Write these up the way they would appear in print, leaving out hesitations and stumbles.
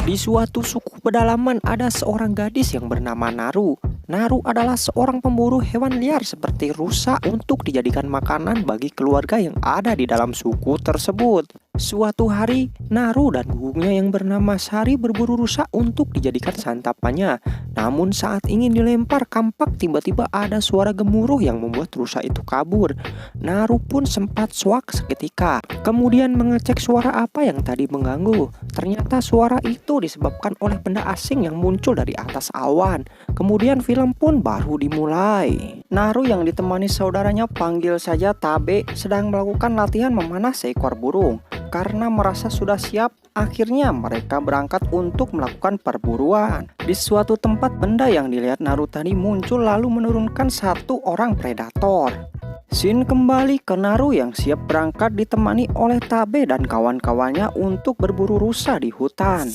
Di suatu suku pedalaman ada seorang gadis yang bernama Naru. Naru adalah seorang pemburu hewan liar seperti rusa untuk dijadikan makanan bagi keluarga yang ada di dalam suku tersebut. Suatu hari, Naru dan gugungnya yang bernama Sari berburu rusa untuk dijadikan santapannya. Namun saat ingin dilempar kampak, tiba-tiba ada suara gemuruh yang membuat rusa itu kabur. Naru pun sempat syok seketika. Kemudian mengecek suara apa yang tadi mengganggu. Ternyata suara itu disebabkan oleh benda asing yang muncul dari atas awan. Kemudian film pun baru dimulai. Naru yang ditemani saudaranya, panggil saja Tabe, sedang melakukan latihan memanah seekor burung. Karena merasa sudah siap, akhirnya mereka berangkat untuk melakukan perburuan. Di suatu tempat, benda yang dilihat Naru tadi muncul lalu menurunkan satu orang predator. Shin kembali ke Naru yang siap berangkat ditemani oleh Tabe dan kawan-kawannya untuk berburu rusa di hutan.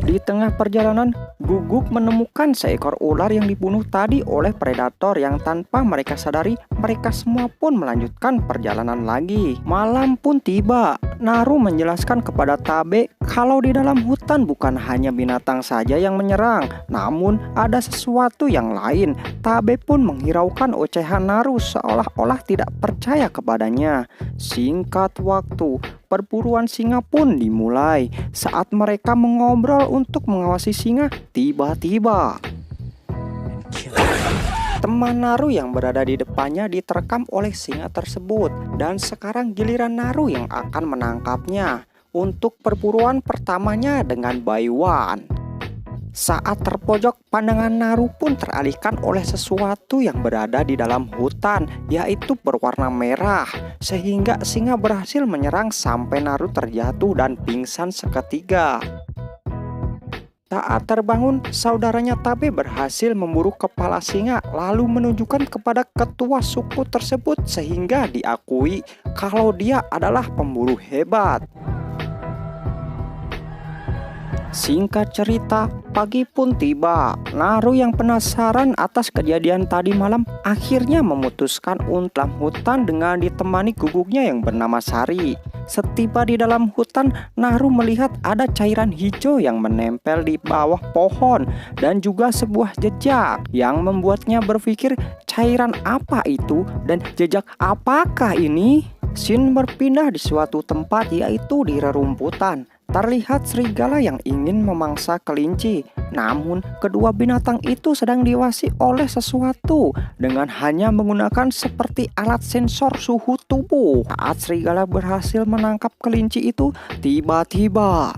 Di tengah perjalanan, Guguk menemukan seekor ular yang dibunuh tadi oleh predator yang tanpa mereka sadari, mereka semua pun melanjutkan perjalanan lagi. Malam pun tiba. Naru menjelaskan kepada Tabe kalau di dalam hutan bukan hanya binatang saja yang menyerang, namun ada sesuatu yang lain. Tabe pun menghiraukan ocehan Naru seolah-olah tidak percaya kepadanya. Singkat waktu, perburuan singa pun dimulai. Saat mereka mengobrol untuk mengawasi singa, tiba-tiba teman Naru yang berada di depannya diterkam oleh singa tersebut. Dan sekarang giliran Naru yang akan menangkapnya untuk perburuan pertamanya dengan Baiwan. Saat terpojok, pandangan Naru pun teralihkan oleh sesuatu yang berada di dalam hutan, yaitu berwarna merah, sehingga singa berhasil menyerang sampai Naru terjatuh dan pingsan seketika. Saat terbangun, saudaranya Tabe berhasil memburu kepala singa lalu menunjukkan kepada ketua suku tersebut sehingga diakui kalau dia adalah pemburu hebat. Singkat cerita, pagi pun tiba. Naru yang penasaran atas kejadian tadi malam akhirnya memutuskan untuk dalam hutan dengan ditemani guguknya yang bernama Sari. Setiba di dalam hutan, Naru melihat ada cairan hijau yang menempel di bawah pohon dan juga sebuah jejak yang membuatnya berpikir cairan apa itu dan jejak apakah ini? Shin berpindah di suatu tempat, yaitu di rerumputan. Terlihat serigala yang ingin memangsa kelinci. Namun kedua binatang itu sedang diawasi oleh sesuatu dengan hanya menggunakan seperti alat sensor suhu tubuh. Saat serigala berhasil menangkap kelinci itu, tiba-tiba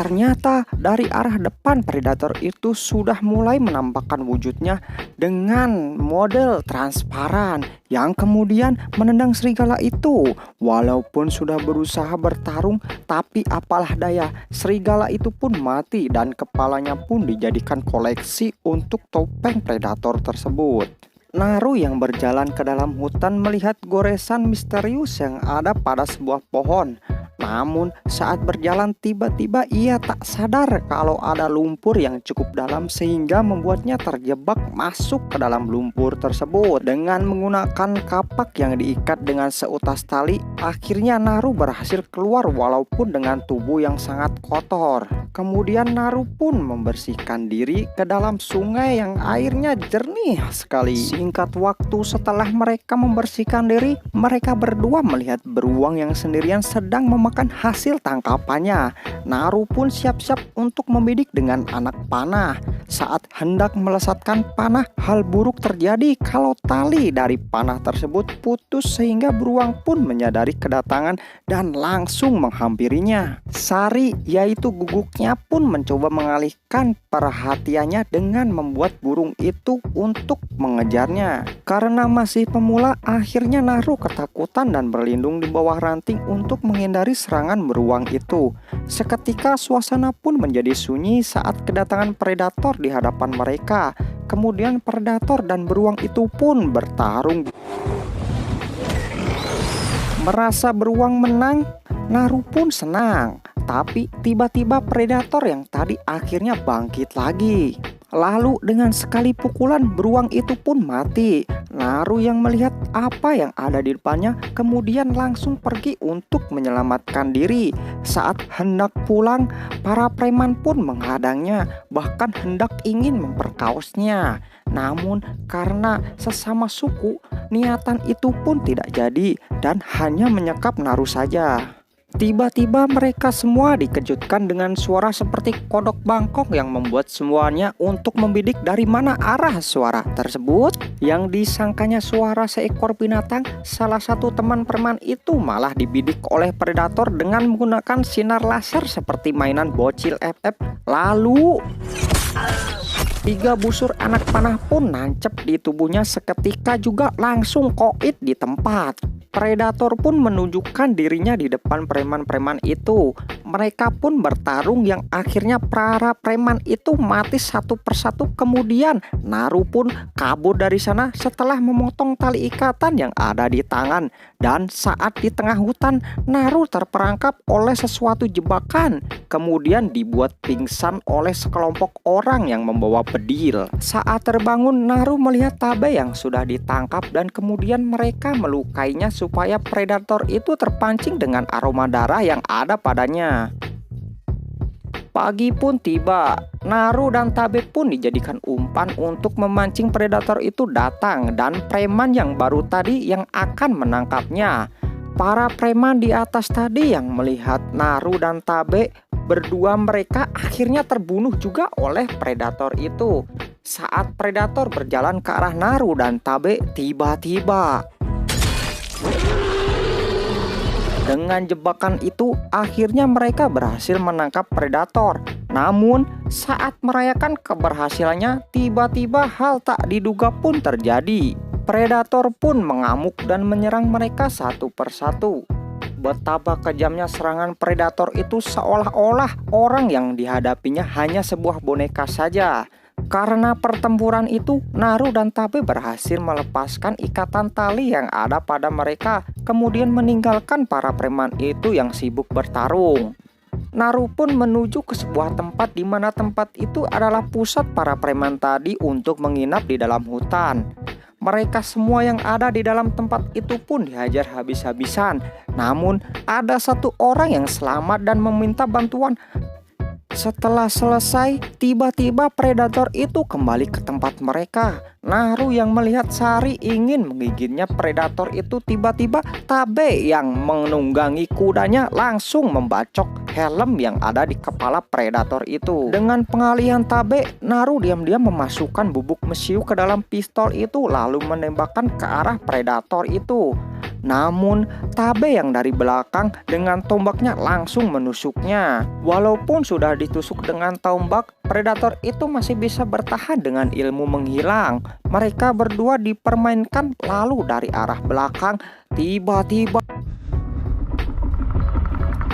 ternyata dari arah depan predator itu sudah mulai menampakkan wujudnya dengan model transparan yang kemudian menendang serigala itu. Walaupun sudah berusaha bertarung, tapi apalah daya, serigala itu pun mati dan kepalanya pun dijadikan koleksi untuk topeng predator tersebut. Naru yang berjalan ke dalam hutan melihat goresan misterius yang ada pada sebuah pohon. Namun saat berjalan tiba-tiba ia tak sadar kalau ada lumpur yang cukup dalam sehingga membuatnya terjebak masuk ke dalam lumpur tersebut. Dengan menggunakan kapak yang diikat dengan seutas tali, akhirnya Naru berhasil keluar walaupun dengan tubuh yang sangat kotor. Kemudian Naru pun membersihkan diri ke dalam sungai yang airnya jernih sekali. Singkat waktu setelah mereka membersihkan diri, mereka berdua melihat beruang yang sendirian sedang memakan hasil tangkapannya. Naru pun siap-siap untuk membidik dengan anak panah. Saat hendak melesatkan panah, hal buruk terjadi kalau tali dari panah tersebut putus sehingga beruang pun menyadari kedatangan dan langsung menghampirinya. Sari, yaitu guguknya, pun mencoba mengalihkan perhatiannya dengan membuat burung itu untuk mengejarnya. Karena masih pemula, akhirnya Naru ketakutan dan berlindung di bawah ranting untuk menghindari serangan beruang itu. Seketika suasana pun menjadi sunyi saat kedatangan predator di hadapan mereka. Kemudian predator dan beruang itu pun bertarung. Merasa beruang menang, Naru pun senang. Tapi tiba-tiba predator yang tadi akhirnya bangkit lagi. Lalu dengan sekali pukulan beruang itu pun mati. Naru yang melihat apa yang ada di depannya kemudian langsung pergi untuk menyelamatkan diri. Saat hendak pulang, para preman pun menghadangnya, bahkan hendak ingin memperkaosnya. Namun karena sesama suku, niatan itu pun tidak jadi dan hanya menyekap Naru saja. Tiba-tiba mereka semua dikejutkan dengan suara seperti kodok bangkok yang membuat semuanya untuk membidik dari mana arah suara tersebut. Yang disangkanya suara seekor binatang, salah satu teman preman itu malah dibidik oleh predator dengan menggunakan sinar laser seperti mainan bocil FF. Lalu 3 busur anak panah pun nancep di tubuhnya seketika juga langsung koit di tempat. Predator pun menunjukkan dirinya di depan preman-preman itu. Mereka pun bertarung yang akhirnya para preman itu mati satu persatu. Kemudian Naru pun kabur dari sana setelah memotong tali ikatan yang ada di tangan. Dan saat di tengah hutan, Naru terperangkap oleh sesuatu jebakan. Kemudian dibuat pingsan oleh sekelompok orang yang membawa bedil. Saat terbangun, Naru melihat Tabe yang sudah ditangkap dan kemudian mereka melukainya supaya predator itu terpancing dengan aroma darah yang ada padanya. Pagi pun tiba, Naru dan Tabe pun dijadikan umpan untuk memancing predator itu datang dan preman yang baru tadi yang akan menangkapnya. Para preman di atas tadi yang melihat Naru dan Tabe berdua mereka akhirnya terbunuh juga oleh predator itu. Saat predator berjalan ke arah Naru dan Tabe, tiba-tiba dengan jebakan itu akhirnya mereka berhasil menangkap predator. Namun saat merayakan keberhasilannya, tiba-tiba hal tak diduga pun terjadi. Predator pun mengamuk dan menyerang mereka satu persatu. Betapa kejamnya serangan predator itu, seolah-olah orang yang dihadapinya hanya sebuah boneka saja. Karena pertempuran itu, Naru dan Tabe berhasil melepaskan ikatan tali yang ada pada mereka, kemudian meninggalkan para preman itu yang sibuk bertarung. Naru pun menuju ke sebuah tempat di mana tempat itu adalah pusat para preman tadi untuk menginap di dalam hutan. Mereka semua yang ada di dalam tempat itu pun dihajar habis-habisan. Namun ada satu orang yang selamat dan meminta bantuan. Setelah selesai, tiba-tiba predator itu kembali ke tempat mereka. Naru yang melihat Sari ingin menggigitnya predator itu, tiba-tiba Tabe yang menunggangi kudanya langsung membacok helm yang ada di kepala predator itu. Dengan pengalihan Tabe, Naru diam-diam memasukkan bubuk mesiu ke dalam pistol itu lalu menembakkan ke arah predator itu. Namun Tabe yang dari belakang dengan tombaknya langsung menusuknya. Walaupun sudah ditusuk dengan tombak, predator itu masih bisa bertahan dengan ilmu menghilang. Mereka berdua dipermainkan, lalu dari arah belakang tiba-tiba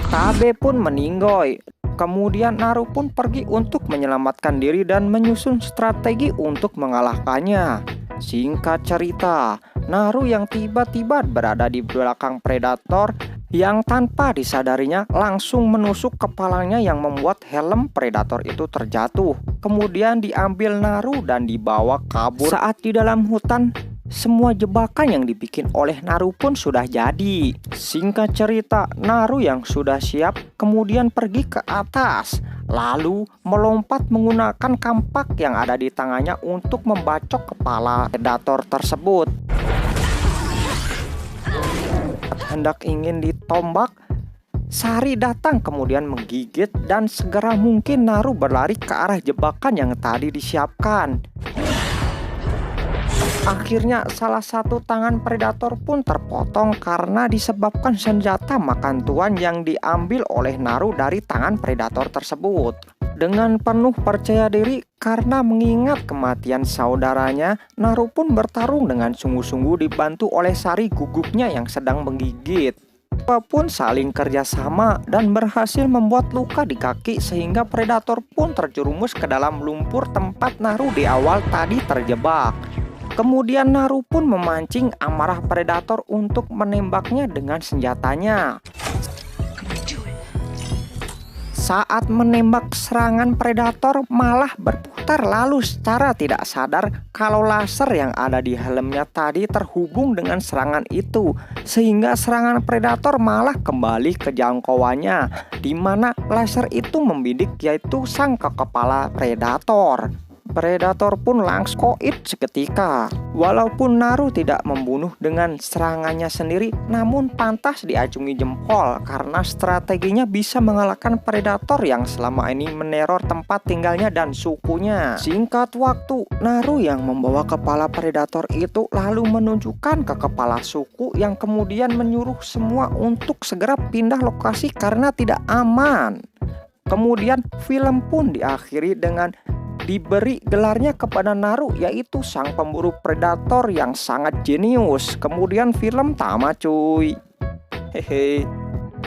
Tabe pun meninggoy. Kemudian Naru pun pergi untuk menyelamatkan diri dan menyusun strategi untuk mengalahkannya. Singkat cerita, Naru yang tiba-tiba berada di belakang predator yang tanpa disadarinya langsung menusuk kepalanya yang membuat helm predator itu terjatuh. Kemudian diambil Naru dan dibawa kabur. Saat di dalam hutan, semua jebakan yang dibikin oleh Naru pun sudah jadi. Singkat cerita, Naru yang sudah siap kemudian pergi ke atas, lalu melompat menggunakan kampak yang ada di tangannya untuk membacok kepala predator tersebut. Hendak ingin ditombak, Sari datang kemudian menggigit dan segera mungkin Naru berlari ke arah jebakan yang tadi disiapkan. Akhirnya salah satu tangan predator pun terpotong karena disebabkan senjata makan tuan yang diambil oleh Naru dari tangan predator tersebut. Dengan penuh percaya diri karena mengingat kematian saudaranya, Naru pun bertarung dengan sungguh-sungguh dibantu oleh Sari gugupnya yang sedang menggigit. Mereka pun saling kerjasama dan berhasil membuat luka di kaki sehingga predator pun terjerumus ke dalam lumpur tempat Naru di awal tadi terjebak. Kemudian Naru pun memancing amarah predator untuk menembaknya dengan senjatanya. Saat menembak serangan predator malah berputar lalu secara tidak sadar kalau laser yang ada di helmnya tadi terhubung dengan serangan itu, sehingga serangan predator malah kembali ke jangkauannya, di mana laser itu membidik yaitu sang ke kepala predator. Predator pun langsung koit seketika. Walaupun Naru tidak membunuh dengan serangannya sendiri, namun pantas diacungi jempol karena strateginya bisa mengalahkan predator yang selama ini meneror tempat tinggalnya dan sukunya. Singkat waktu, Naru yang membawa kepala predator itu lalu menunjukkan ke kepala suku yang kemudian menyuruh semua untuk segera pindah lokasi karena tidak aman. Kemudian film pun diakhiri dengan diberi gelarnya kepada Naru, yaitu sang pemburu predator yang sangat jenius. Kemudian film tamat cuy. Hehe.